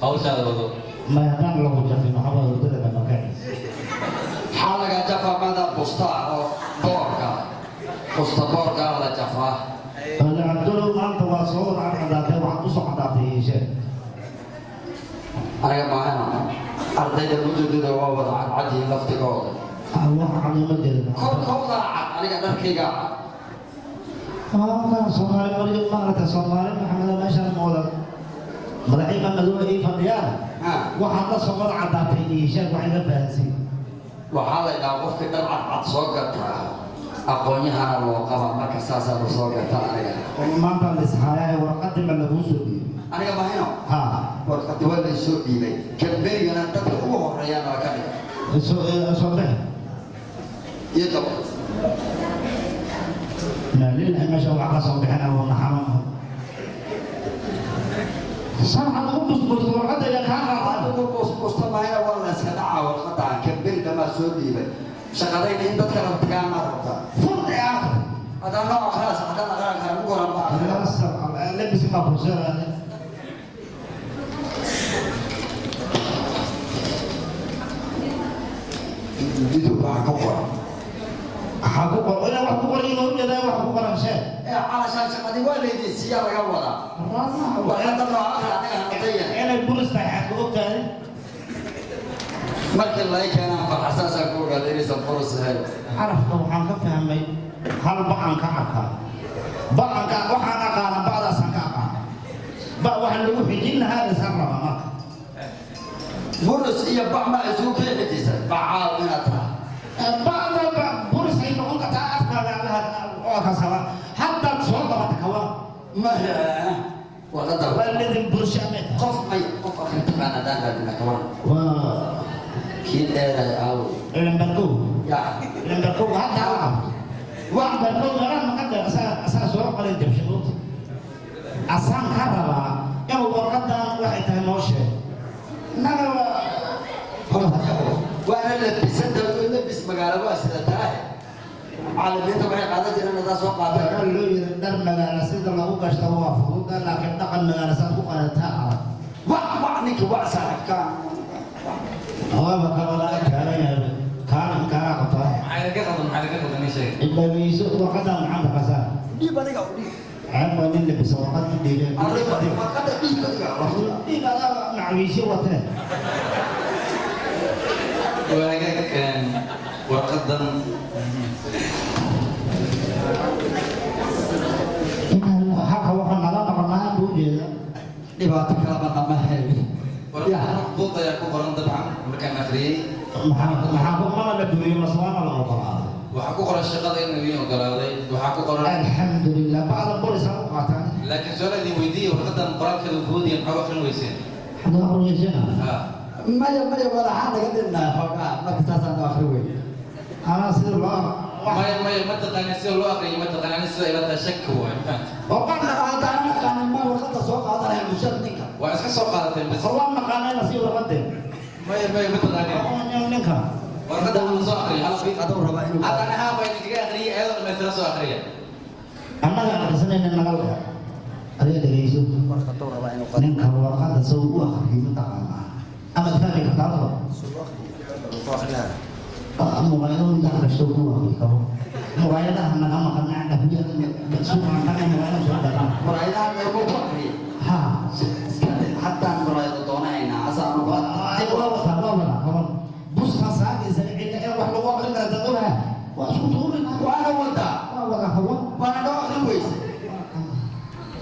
hawshaada wado ما يدعم له جفي محمد ودرب المكان حالك جفا ماذا بوسطا أو بوركا بوسطا بوركا ولا جفا اللي عندنا ما أنت واصور عن عداته وعنده عداته شيء أنا ما أنا أرضي الوجود ده ووضع عن عدي لفتقود الله على مدير كل عاد أنا قدر كيجا صومالي مريض ما أنت صومالي محمد ما شاء الله مدعي من مدوه إيه فضيان وحنا صور عداته شيء وحنا فاسي وحالا إذا وقفت كده عد صوغتها أقولني أنا وقفا ما كساسا بصوغتها وما أنت الإسحاق وقدم اللبوس دي أنا ما هنا ها وقت ولا يسوق إيدي كبير أنا تدعوه ريان وكذا صبح يطلع لا لله ما شاء الله صبحنا ونحرمهم صراحة بص وقت يا كان بص ما هنا والله سدعة والخطأ كبير لما سوق إيدي شغالين عند تكلم تكلم مرة فرد يا أخي هذا نوع خلاص هذا نغير مقارنة بقى لبس ما بوزر جدو بقى كوكا حقوق ولا حقوق رينو جدا وحقوق رمشة على شان شغالين ولا يدي سيارة جولا وهذا نوع أنا البوليس حقوق تاني markii la keenay farxasaasa ku gaadaysa fursad hel عرفت waxaan ka fahmay hal baan ka arkaa baan waxaan aqaan baadaas ka aqaan ba waxaan lagu xijin lahaa sarra marka fursad iyo bacma isuu keenaysa bacaal inata baada fursad ay noqon kartaa afkaaga oo ka sawa hatta soo dabata kawa ma waqada walladin burshamet qof ay qof akhrinta kana daahadina kawan كده أو لمبكو يا لمبكو هذا واحد بكو غير ما قدر أساس سوق على الدبشوت أسان كهرباء يا هو قدر واحد تهموشه نعم وأنا لبس مقالة واسدة تاه على بيت وعي قادة جرنا ذا سوق قادة قال له يردر مقالة سيد الله وقش توافق قال لكن نقل مقالة سبق على تاع وعنيك وعسى كان بكرة كان قطع maxay ka qadan ishay إلا بيسوق وقدم عند قصار دي بني قولي عم من اللي بسوقات دي ما كده دي بني دي بقى مع بيسوقته waaga kan warqadan حق وحنا لا نقلنا بوجه دي بقى كلام ما هي warqadan buuqa ayaa ku qoran dabcan markaan akhriyay maxaa ma la duway maswaana la oqolaaday waxaa ku qoran shaqada inuu idiin ogolaaday waxaa ku qoran alxamdulilah bacda bolis aan u qaataan laakiin su'aal idin weydiiyey warqadan qoraalkeeda fuudiya maxaa akhrin weyseen hadda aqoonaysan maya wala xaal laga dhigna xogaa marka taasaan akhri weyn ana sida loo maya ma taqaanaa sida loo akhriyo ma taqaanaa sida ila tashakku waa fahanta وقعنا قاعدين كان ما وقت سوق هذا يا مشرنك waa iska soo qaadateen bas والله ما قانا نسيب الغدين maya ma taqaanaa ninka warqadan waan soo akhriyay hal fiid هذا ربع إنه hadda anaha baa idinkaga akhriyay ayadoo dhammaystiran soo akhriya annaga aqrisanayna nagalka adiga dhegeyso هذا ربع إنه ninka warqada soo u akhriyo mataqaanaa ama fahmi kartaa مغايرون ده كشتوكوا كهو مغايرة هنا كم كنا عند هجر بسوق عندنا مغايرة سوى ده مرايدة يبغى بكري ها حتى مرايدة دونا هنا أصلا أيوة وثابوا ولا كمان بص خاصة إذا عندنا واحد لو واحد من الدولة وأشوف تقول وأنا ودا ولا هو وأنا ده أخذ ويس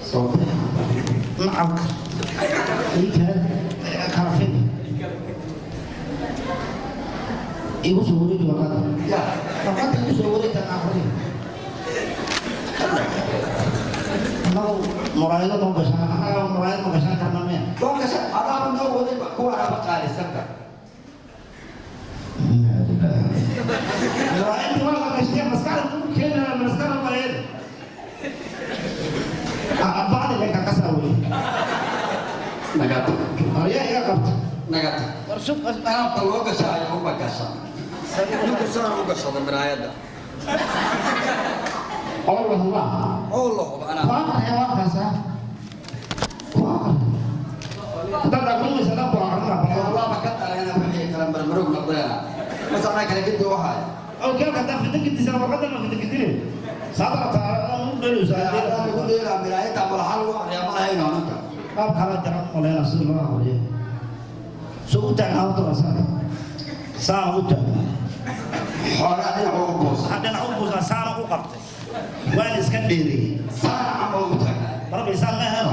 صوت معك إيه كارفين ibu suri juga kan ya maka ibu suri dan akhirnya mau mulai lo mau kesana karenanya kau kesana ada apa tahu boleh kau ada apa kali sekarang mulai itu lah setiap sekarang tuh kena sekarang mulai apa ada yang kakak sawi negatif oh iya kak negatif masuk sekarang kalau kesana ya mau kesana أنا كسر وقصة من هذا. الله أنا. واقع يا واقع سا. واقع. ترى كل مسألة كده كده واحد او كان كده في دقيقه سنه فقط ما في دقيقتين صدرت دلو ساعه انا بقول لها مرايه تعمل حلوه يا ما هي انت قام خلاص درا ولا رسول الله عليه سوت عاوت رسول ساعه حوالي عقوبوس haddana cunbusa saana u qabtay waan iska dheereeyey ساعه عمل وتاكل marba isaan ma helo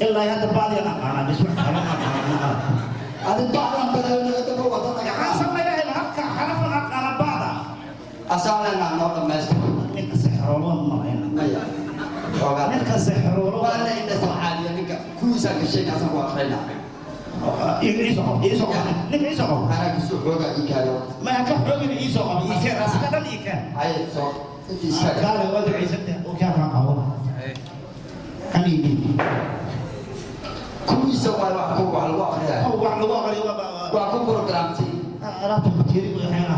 ilaa hadda baadiyan aqaana bis wax kale ma aqaana هذه بعض البلدان تبغى وطنك waxaan sameeyaa habka xalafan aqaana baada أصلا أنا نقطة ماست ninka sixroolo ma hayna أيوة وقال ninka sixroolo وأنا إنت صحابي أنك كل سنة شيء أصلا وأخرنا iisoo ninka iisoo qabo أنا كسوق وقع إيكالو ma ka xoogin iisoo qabo iikaan asaga dhan iikaan هاي صوت أنت إيكالو qaale wada ciisada oo ka faan qabo amiin كل سنة وأحكم على الواقع oo wax lagu aqriyo waa وأحكم بروجرامتي alaabta bakteeri way hayna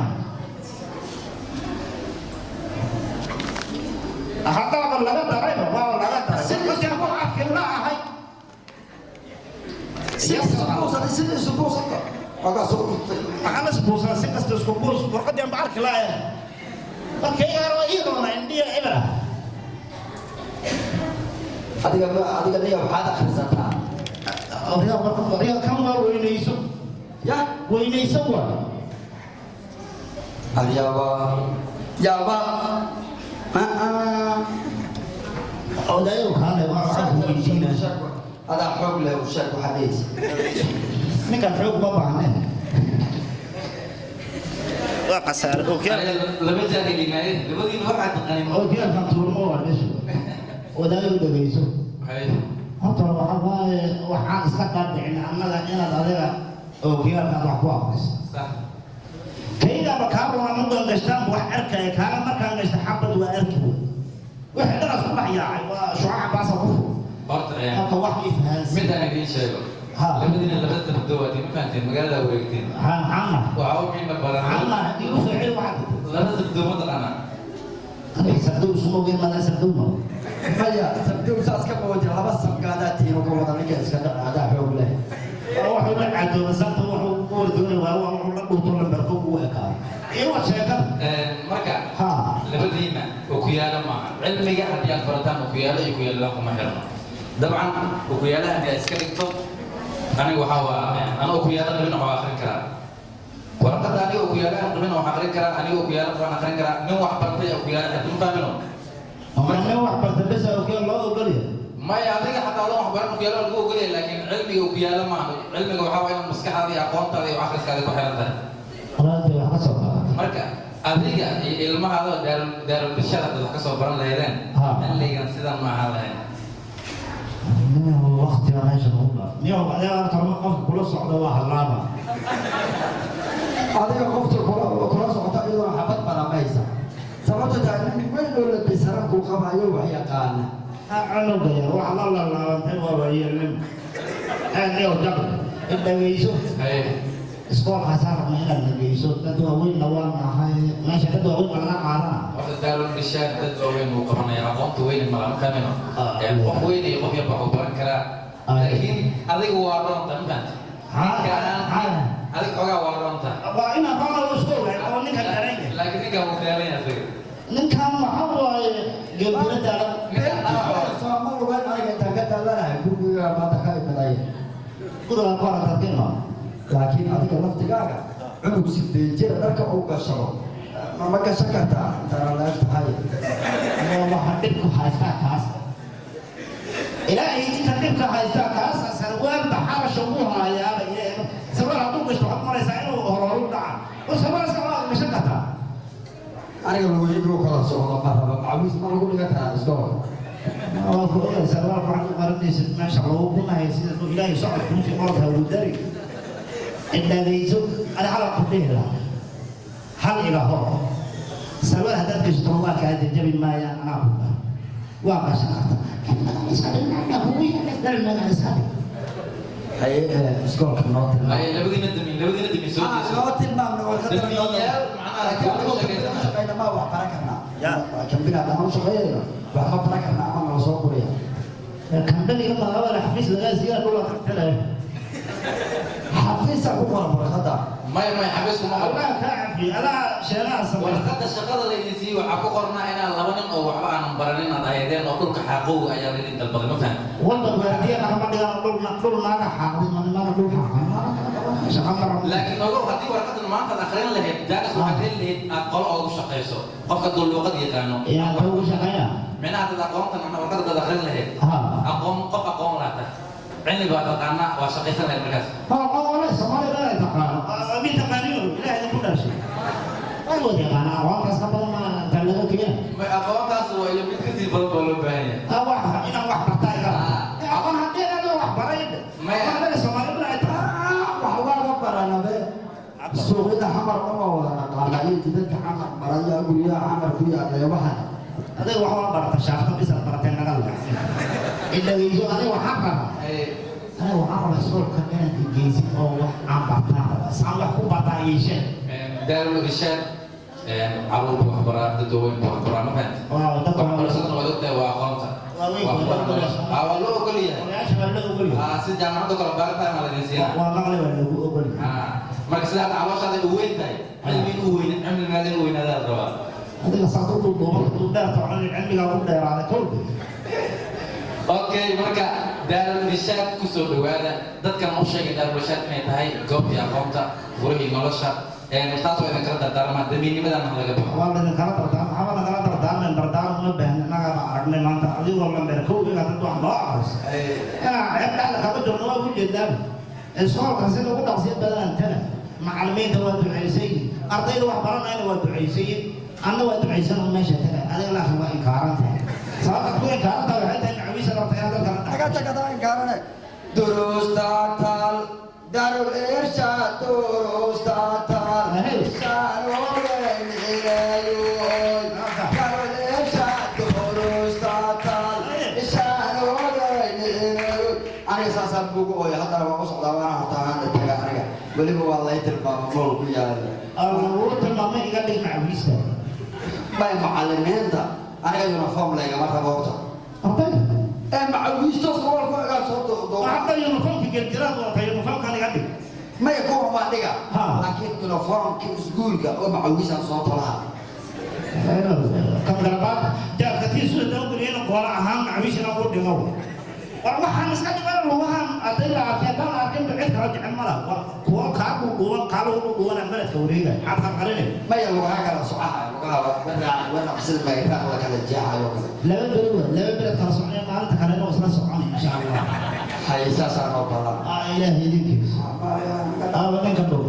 haddaba laga darayba waa laga daray si kasta ku afkir la ahay سيدي سبوسة وقع سوق maxaa la isbuusaa si kasta isku buus warqadii aan bacarki lahayn markay yaro iidoona indhiya ibra adiga niyo waxaad akhrisataa oriya kan waa weynayso ya weynayso waa yaaba odayo kaale waa xaq weydiina adaa xoog leh u sheeg waxaad haysa ninkan xoog ma baahnayn waa qasaare oo kale laba jeer ay yimaadeen labadiina waxaa taqaaniin oo kale kan tuurmo waa meesha odayo dhageyso hay horta waxaan iska dhaadhicin annaga inaad adiga oo kiyaalkaad wax ku aqriso sax kaygaba kaaruna mudan gashtaan wax arkaya kaaga markaan gashta xabad waa arki wixii dhanaas ku dhex yaacay waa shucaca baasa ku horta halka wax ifhaansi mid aan idiin sheego labadiina laba tabdowaad ma fahanteen magaalada wareegteen عامة waxaa u qiimo badan عامة يوسف حلو واحد laba tabdoo ma taqaanaa صدق سمو غير ما لا صدق maya sabdiw saas ka bawadi laba sabgaadaatiino ka wada ninka iska dhacaadaa xoog leh روح يبعد عدو بس انت روح قول دوني وهو لا دوتو لمبركو وكا ايوه شيكا marka ها labadiina okuyaala maaha cilmiga haddii aad barataan okuyaala iyo okuyaala kuma xirno dabcan okuyaalaha haddii aad iska dhigto aniga waxaa waa ana okuyaala qabin waxaa akhrin karaa warqadda aniga okuyaalaha qabin waxaa akhrin karaa aniga okuyaala waxaan akhrin karaa nin wax bartay okuyaala haddii ma fahmino انا واحد بس اوكي الله اقول maya adiga xataa adan wax baran okuyaala lagu ogolyahay laakiin cilmiga okuyaala maaha cilmiga waxaa waa inaad maskaxaada iyo aqoontaada iyo akhriskaada ku xiran tahay راد وحصل marka adiga iyo ilmahaada daarul bishara dad wax ka soo baran lahaydeen xilligan sidan ma ahaan lahayn من وقت يا عايش الله يوم بعدين ترى ما قف كل صعده واحد لابا adiga qofta kula socota iyadoo xabad baramaysa sababta taa nin weyn oo la bisaran ku qabayo wax yaqaana انا غير واحد الله لا انت هو يلم انا يوم جاب الدويسو hay اسكول حساب ما هنا الدويسو تدوا وين نوال هاي ماشي تدوا وين ولا قارنا horta daarul bishara dad waaweyn uu qabanaya aqoonta weyn ma lama fahmino qof weyn iyo qof yar wax u baran karaa laakiin adiga waa roonta ma fahanti adiga xogaa waa roonta وانا قانا اسكول او نك دارين laakiin ninka wuu daalaya asiga ninkan waxa waaye gabadha sooma lugan aniga intaan ka daalanahay guriga maanta ka imanaya kuda qara tadkina laakiin adiga laftigaaga cunug sideen jira dharka uu gashado ma gashan kartaa intaan la tahay waxa dibku haysta kaas ilaahay inta dibka haysta kaas sarwaan baxaasha uu hayaa sabab hadduu gashto waxaad maraysaa inuu hororu dhaca oo sabab iska waa gashan kartaa aniga lugigu kala socdo ma raba macawis ma lagu dhigan karaa iskool waa ku ogaa sabab waxaad u qaranaysid meesha lagu bunahay sida ilaahay socod ku fi qorta uu dari indhagayso ada xalaq ku dheera hal ila hor sabab haddaad gashto waa kaa jabi maayaan anaa waa gashan kartaa hay iskoolka noo hay labadiina damin soo jeeso noo tilmaamna warqadda noo shaqeyna ma wax baran karnaa kambina dama shaqeeyayna wax ma baran karnaa ama nala soo quriya كان بني يلا أول حفيز لغاية زيادة ولا تقتله xafiis حبيس أبو مرة خطأ ما يحبسكم ما الله كافي أنا شيلها سمعت warqada shaqada la idin siiyo waxa ku qornaa inaan laba nin oo waxba aan baranin aad ahaydeen oo dhulka xaqow ayaa idin dalbaday ma fahan والله قاعدين أنا ما أدري أقول ما حاضر ما أقول شغال laakiin ogow haddii warqadan maanta akhrin lahayd jaanis waxaad heli lahayd aad qolo oogu shaqayso qofka dul luuqad yaqaano يا أبو شقيا micnaha dad aqoontan macna warqada dad akhrin lahayd aqoon qof aqoon laata cilmi baa taqaanaa waa shaqaysan lahayd markaas والله سمعني لا يتقان أبي تقانيه لا يقول شيء ما هو يقان أوان بس قبل ما تلقى كذا ma aqoontaas waa iyo mid kasii badan baa loo baahan yahay واحد إنا واحد بتاعي أوان هدي أنا واحد بريد ما أنا سمعني لا يتقان وحوالي برنا به السوق إذا حمر أما ولا قال لي تدك حمر بريا أقول يا حمر فيها يا واحد هذا واحد برا شافت بس برتين نقل إلا يجوا هذا واحد أنا وعمر السوق كمان الجيزي أو عم بطاع بس عم بحكوا بطاع يشين daarul irshaad caruurta waxbaraa dadweyne waxbaraa ma fahanti waxbarashadana waad ogtahay waa aqoonta waa loo ogol yahay si jaamacadda kale baaritaan la idin siinaa marka sida hadda calooshaada u weyn tahay cilmi inuu weynin cilmi maadin u weynaadaa la rabaa هذا صار ضوء دار طبعا العلم قالوا دار على كل okay marka daarul irshaad ku soo dhawaada dadkan u sheegay daarul irshaad inay tahay goobtii aqoonta furihii nolosha taas waa idin kala dardaarmaa damiinimadan laga baxo والله إذا كانت بردان حاول أنا كانت بردان ما بين أنا أرجع ما أنت أدي والله مركوب إذا تدوا عم بعرس أنا عيب على خبر جرنا وجد ده الصور كسر وقت عصير بدل أنتنا معلمين دوت العيسي أرضي واحد برا أنا دوت العيسي أنا دوت العيسي أنا ماشي ترى هذا لا هو إنكارات صار تقول إنكارات أو حتى العويس أنا تيار ده أكاد كذا إنكارنا دروس تاكل دار الإرشاد دروس تاكل أنا أساسا بقول يا هذا ما وصل دوانا هتاهان التجا أنا بلي بقول الله يتربى مول كيا الأمور تمام يقعد مع ويسا ما معلمين ده أنا يونيفورم لا جماعة بورتا أبدا مع ويسا صور كل قاعد صوت حتى يونيفورم في الجيران ولا يونيفورم كان يقعد ما يكون ما دقة لكن يونيفورم كسكول كا مع ويسا صوت لها كم دربات جاء كثير سوى داود لينا قولا أهم عويش أنا أقول دمو والله مسكت بقى الوهم أدل عارفين ده عارفين بعيد رجع الملا هو كابو هو قالوا هو أنا ملك وريجا عارف قرينه ما يلو هكذا صحة وأنا أحسن ما يفعل لك الجاعة لا بد ترى صحيح ما أنت كلنا وصلنا صحاني إن شاء الله حيسا سانو بلا إلهي ذيك من كبر